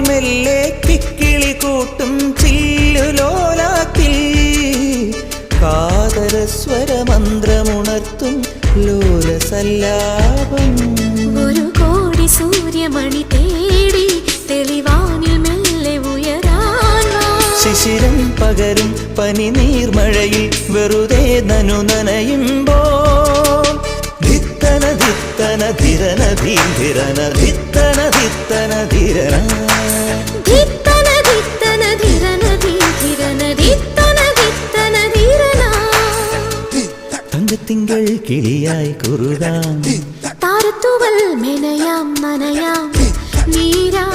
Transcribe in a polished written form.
മെല്ലെ കിക്കിളി കൂട്ടും ചില്ലുലോലാക്കിൽ കാതരസ്വരമന്ത്രമുണർത്തും ലോലസല്ലാപം. ഒരു കോടി സൂര്യമണി തേടി തെളിവാനിൽ മെല്ലെ ഉയരാൻ ശിശിരം പകരും പനി നീർമഴയിൽ വെറുതെ നനു നനയുമ്പോൾ ധിത്തന ധിത്തന ധിരന ധീരന ധിത്തന ധിത്തന ധിരന ധിത്തന ധിത്തന ധിരന ധിരന ധിത്തന ധിത്തന ധിരന. തങ്കത്തിങ്കൾ കിളിയായി കുറുകാം താരത്തുവൽ മെനയാം നനയാം നീരാ